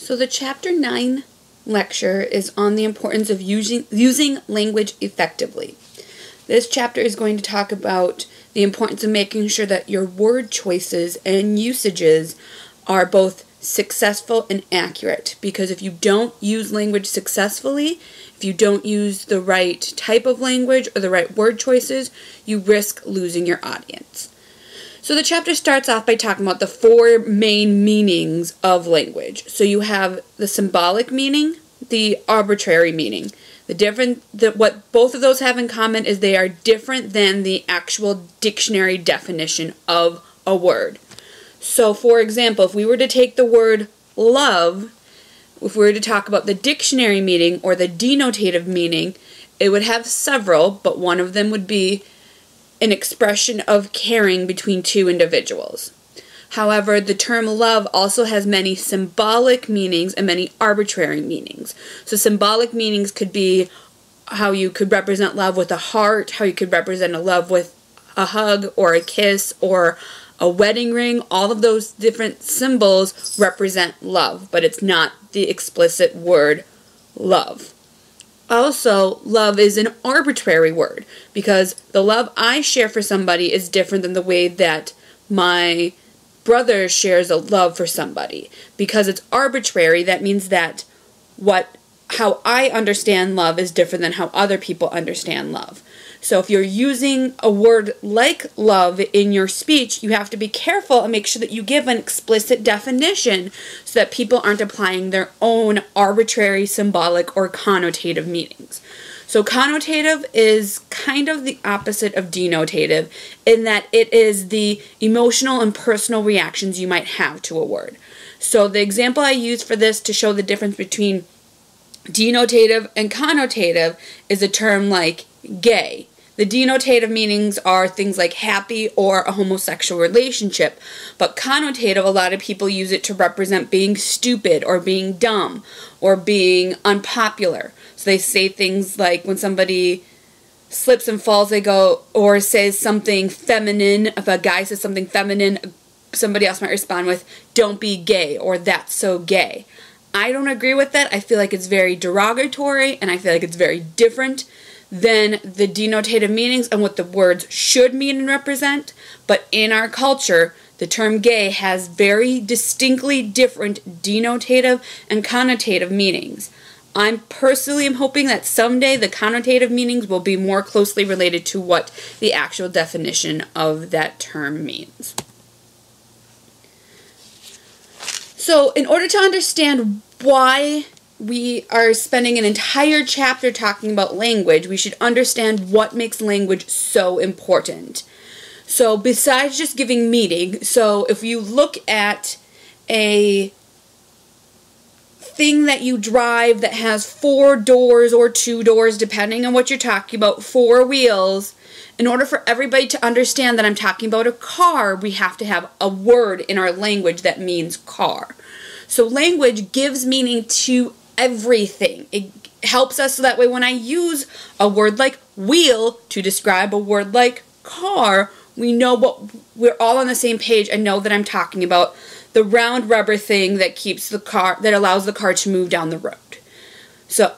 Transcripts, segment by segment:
So the Chapter 9 lecture is on the importance of using language effectively. This chapter is going to talk about the importance of making sure that your word choices and usages are both successful and accurate, because if you don't use language successfully, if you don't use the right type of language or the right word choices, you risk losing your audience. So the chapter starts off by talking about the four main meanings of language. So you have the symbolic meaning, the arbitrary meaning. What both of those have in common is they are different than the actual dictionary definition of a word. So, for example, if we were to take the word love, if we were to talk about the dictionary meaning or the denotative meaning, it would have several, but one of them would be an expression of caring between two individuals. However, the term love also has many symbolic meanings and many arbitrary meanings. So symbolic meanings could be how you could represent love with a heart, how you could represent a love with a hug or a kiss or a wedding ring. All of those different symbols represent love, but it's not the explicit word love. Also, love is an arbitrary word because the love I share for somebody is different than the way that my brother shares a love for somebody. Because it's arbitrary, that means that how I understand love is different than how other people understand love. So if you're using a word like love in your speech, you have to be careful and make sure that you give an explicit definition so that people aren't applying their own arbitrary, symbolic, or connotative meanings. So connotative is kind of the opposite of denotative in that it is the emotional and personal reactions you might have to a word. So the example I use for this to show the difference between denotative and connotative is a term like gay. The denotative meanings are things like happy or a homosexual relationship, but connotative, a lot of people use it to represent being stupid or being dumb or being unpopular. So they say things like when somebody slips and falls, they go, or says something feminine. If a guy says something feminine, somebody else might respond with, "Don't be gay," or "That's so gay." I don't agree with that. I feel like it's very derogatory, and I feel like it's very different than the denotative meanings and what the words should mean and represent. But in our culture, the term gay has very distinctly different denotative and connotative meanings. I'm personally hoping that someday the connotative meanings will be more closely related to what the actual definition of that term means. So in order to understand why we are spending an entire chapter talking about language, we should understand what makes language so important. So besides just giving meaning, so if you look at a thing that you drive that has 4 doors or 2 doors, depending on what you're talking about, 4 wheels, in order for everybody to understand that I'm talking about a car, we have to have a word in our language that means car. So language gives meaning to everything. It helps us so that way when I use a word like wheel to describe a word like car, we know we're all on the same page and know that I'm talking about the round rubber thing that keeps the car, that allows the car to move down the road. So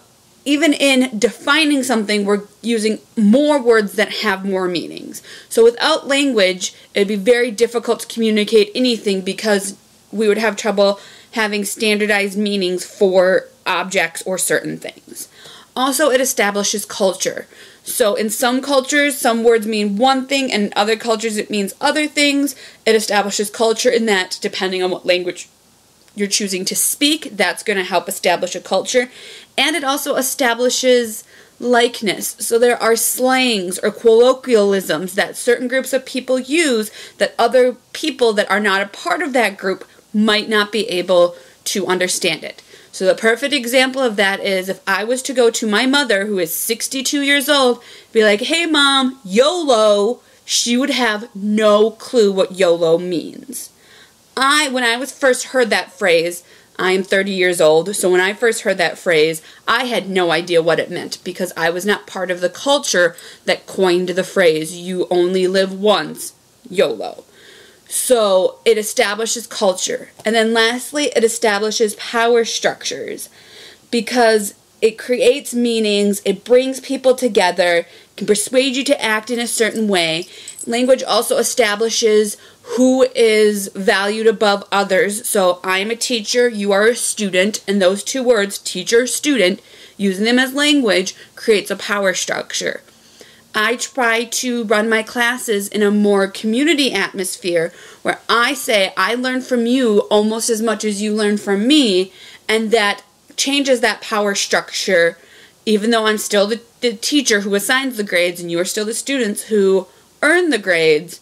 even in defining something, we're using more words that have more meanings. So without language, it'd be very difficult to communicate anything because we would have trouble having standardized meanings for objects or certain things. Also, it establishes culture. So in some cultures, some words mean one thing, and in other cultures it means other things. It establishes culture in that, depending on what language you're choosing to speak, that's going to help establish a culture. And it also establishes likeness. So there are slangs or colloquialisms that certain groups of people use that other people that are not a part of that group might not be able to understand it. So the perfect example of that is if I was to go to my mother, who is 62 years old, be like, "Hey mom, YOLO," she would have no clue what YOLO means. When I first heard that phrase, I am 30 years old, so when I first heard that phrase, I had no idea what it meant because I was not part of the culture that coined the phrase, "You only live once, YOLO." So it establishes culture. And then lastly, it establishes power structures because it creates meanings, it brings people together, can persuade you to act in a certain way. Language also establishes who is valued above others. So I'm a teacher, you are a student, and those two words, teacher, student, using them as language creates a power structure. I try to run my classes in a more community atmosphere where I say I learn from you almost as much as you learn from me, and that changes that power structure. Even though I'm still the teacher who assigns the grades and you are still the students who earn the grades,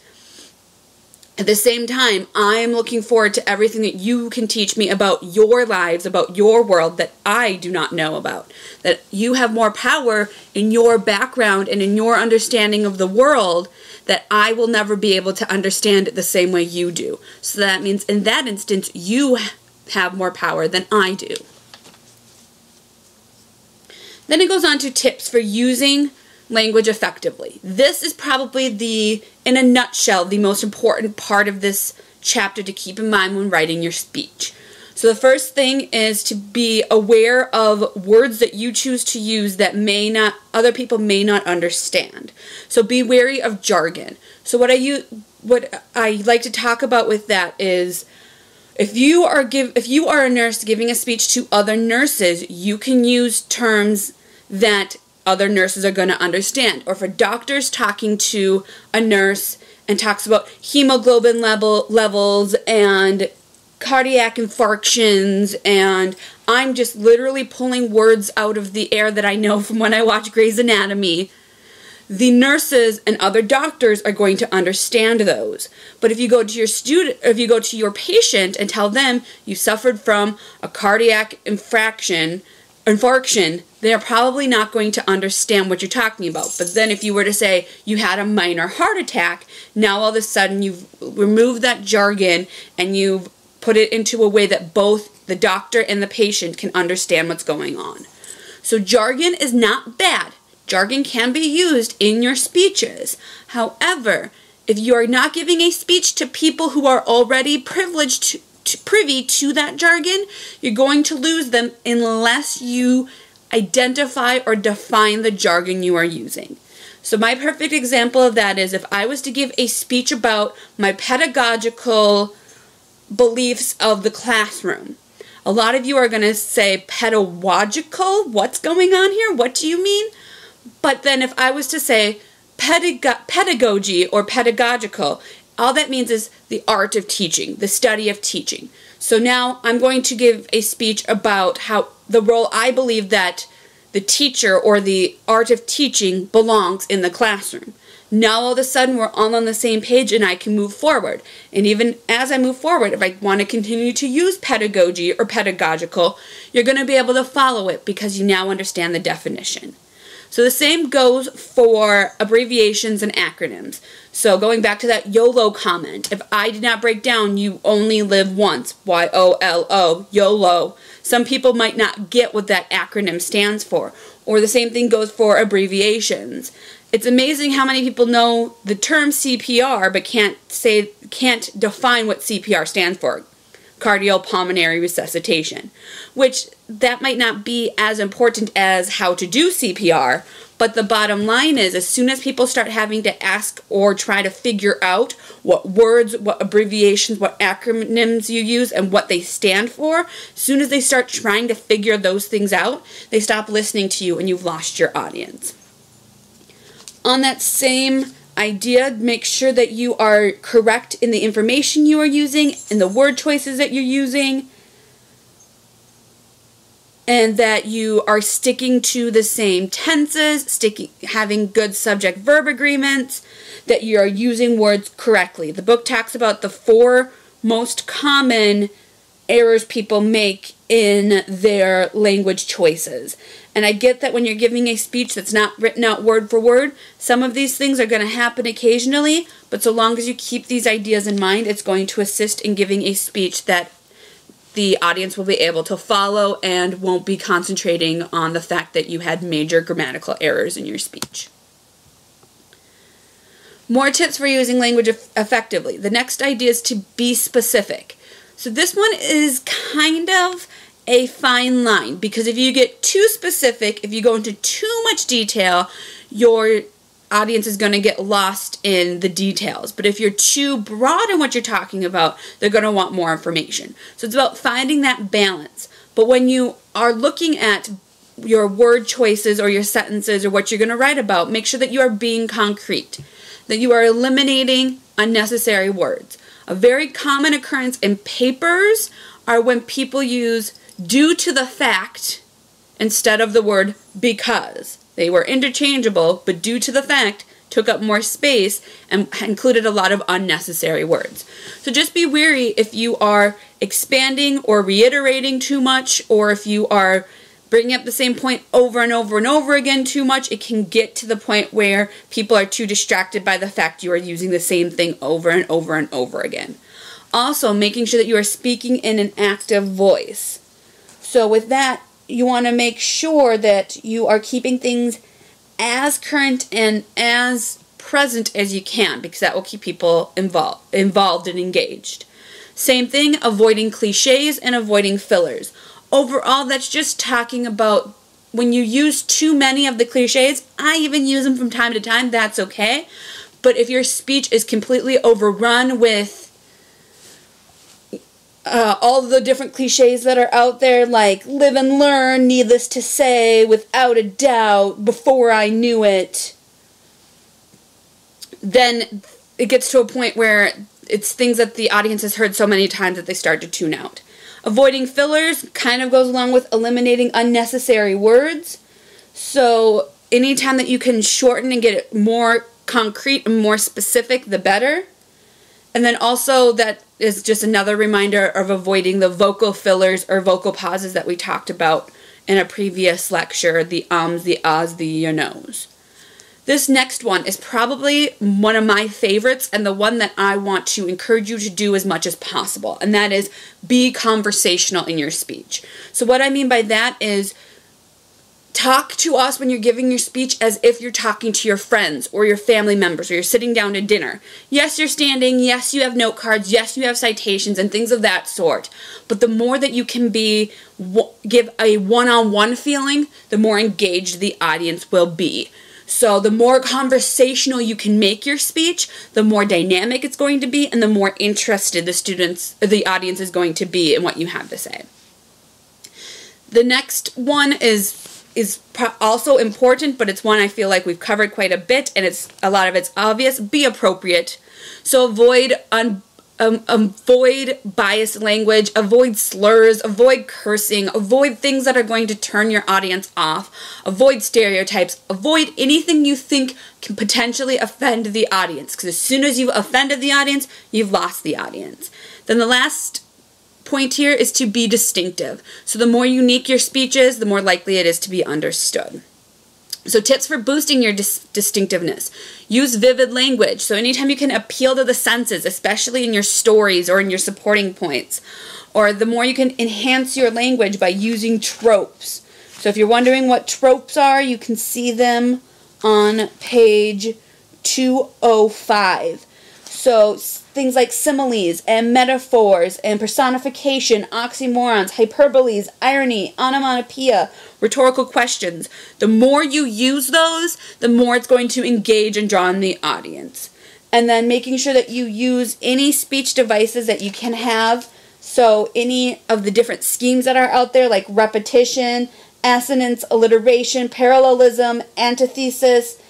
at the same time, I am looking forward to everything that you can teach me about your lives, about your world that I do not know about. That you have more power in your background and in your understanding of the world that I will never be able to understand it the same way you do. So that means in that instance, you have more power than I do. Then it goes on to tips for using language effectively. This is probably in a nutshell, the most important part of this chapter to keep in mind when writing your speech. So the first thing is to be aware of words that you choose to use that other people may not understand. So be wary of jargon. So what I like to talk about with that is if you are a nurse giving a speech to other nurses, you can use terms that other nurses are going to understand. Or if a doctor's talking to a nurse and talks about hemoglobin levels and cardiac infarctions, and I'm just literally pulling words out of the air that I know from when I watch Grey's Anatomy, the nurses and other doctors are going to understand those. But if you go to your patient and tell them you suffered from a cardiac infarction, they're probably not going to understand what you're talking about. But then if you were to say you had a minor heart attack, now all of a sudden you've removed that jargon and you've put it into a way that both the doctor and the patient can understand what's going on. So jargon is not bad. Jargon can be used in your speeches. However, if you are not giving a speech to people who are already privy to that jargon, you're going to lose them unless you identify or define the jargon you are using. So my perfect example of that is if I was to give a speech about my pedagogical beliefs of the classroom. A lot of you are going to say pedagogical? What's going on here? What do you mean? But then if I was to say pedagogy or pedagogical, all that means is the art of teaching, the study of teaching. So now I'm going to give a speech about how the role I believe that the teacher or the art of teaching belongs in the classroom. Now all of a sudden we're all on the same page and I can move forward. And even as I move forward, if I want to continue to use pedagogy or pedagogical, you're going to be able to follow it because you now understand the definition. So the same goes for abbreviations and acronyms. So going back to that YOLO comment, if I did not break down you only live once, YOLO, YOLO, some people might not get what that acronym stands for. Or the same thing goes for abbreviations. It's amazing how many people know the term CPR but can't define what CPR stands for. Cardiopulmonary resuscitation, which that might not be as important as how to do CPR, but the bottom line is as soon as people start having to ask or try to figure out what words, what abbreviations, what acronyms you use and what they stand for, as soon as they start trying to figure those things out, they stop listening to you and you've lost your audience. On that same idea, make sure that you are correct in the information you are using, in the word choices that you're using, and that you are sticking to the same tenses, having good subject-verb agreements, that you are using words correctly. The book talks about the 4 most common errors people make in their language choices. And I get that when you're giving a speech that's not written out word for word, some of these things are going to happen occasionally, but so long as you keep these ideas in mind, it's going to assist in giving a speech that the audience will be able to follow and won't be concentrating on the fact that you had major grammatical errors in your speech. More tips for using language effectively. The next idea is to be specific. So this one is kind of a fine line, because if you get too specific, if you go into too much detail, your audience is going to get lost in the details. But if you're too broad in what you're talking about, they're going to want more information. So it's about finding that balance. But when you are looking at your word choices or your sentences or what you're going to write about, make sure that you are being concrete, that you are eliminating unnecessary words. A very common occurrence in papers are when people use due to the fact instead of the word because. They were interchangeable, but due to the fact took up more space and included a lot of unnecessary words. So just be wary if you are expanding or reiterating too much, or if you are bringing up the same point over and over and over again too much. It can get to the point where people are too distracted by the fact you are using the same thing over and over and over again. Also, making sure that you are speaking in an active voice. So with that, you want to make sure that you are keeping things as current and as present as you can, because that will keep people involved and engaged. Same thing, avoiding cliches and avoiding fillers. Overall, that's just talking about when you use too many of the cliches. I even use them from time to time, that's okay. But if your speech is completely overrun with all the different cliches that are out there, like live and learn, needless to say, without a doubt, before I knew it, then it gets to a point where it's things that the audience has heard so many times that they start to tune out. Avoiding fillers kind of goes along with eliminating unnecessary words. So anytime that you can shorten and get it more concrete and more specific, the better. And then also that is just another reminder of avoiding the vocal fillers or vocal pauses that we talked about in a previous lecture, the ums, the ahs, the you knows. This next one is probably one of my favorites and the one that I want to encourage you to do as much as possible, and that is be conversational in your speech. So what I mean by that is talk to us when you're giving your speech as if you're talking to your friends or your family members, or you're sitting down to dinner. Yes, you're standing. Yes, you have note cards. Yes, you have citations and things of that sort. But the more that you can give a one-on-one feeling, the more engaged the audience will be. So the more conversational you can make your speech, the more dynamic it's going to be, and the more interested the audience is going to be in what you have to say. The next one is also important, but it's one I feel like we've covered quite a bit, and a lot of it's obvious. Be appropriate. So avoid biased language, avoid slurs, avoid cursing, avoid things that are going to turn your audience off, avoid stereotypes, avoid anything you think can potentially offend the audience, because as soon as you've offended the audience, you've lost the audience. Then the last point here is to be distinctive. So the more unique your speech is, the more likely it is to be understood. So tips for boosting your distinctiveness. Use vivid language. So anytime you can appeal to the senses, especially in your stories or in your supporting points. Or the more you can enhance your language by using tropes. So if you're wondering what tropes are, you can see them on page 205. So things like similes and metaphors and personification, oxymorons, hyperboles, irony, onomatopoeia, rhetorical questions. The more you use those, the more it's going to engage and draw in the audience. And then making sure that you use any speech devices that you can have. So any of the different schemes that are out there, like repetition, assonance, alliteration, parallelism, antithesis,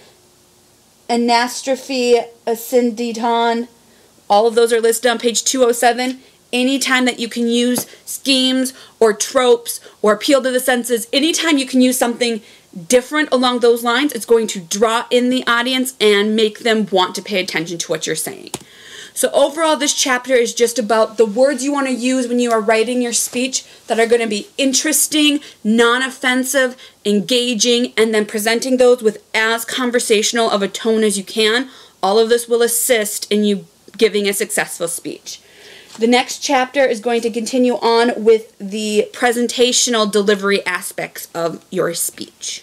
anastrophe, asyndeton. All of those are listed on page 207. Anytime that you can use schemes or tropes or appeal to the senses, anytime you can use something different along those lines, it's going to draw in the audience and make them want to pay attention to what you're saying. So overall, this chapter is just about the words you want to use when you are writing your speech that are going to be interesting, non-offensive, engaging, and then presenting those with as conversational of a tone as you can. All of this will assist in you giving a successful speech. The next chapter is going to continue on with the presentational delivery aspects of your speech.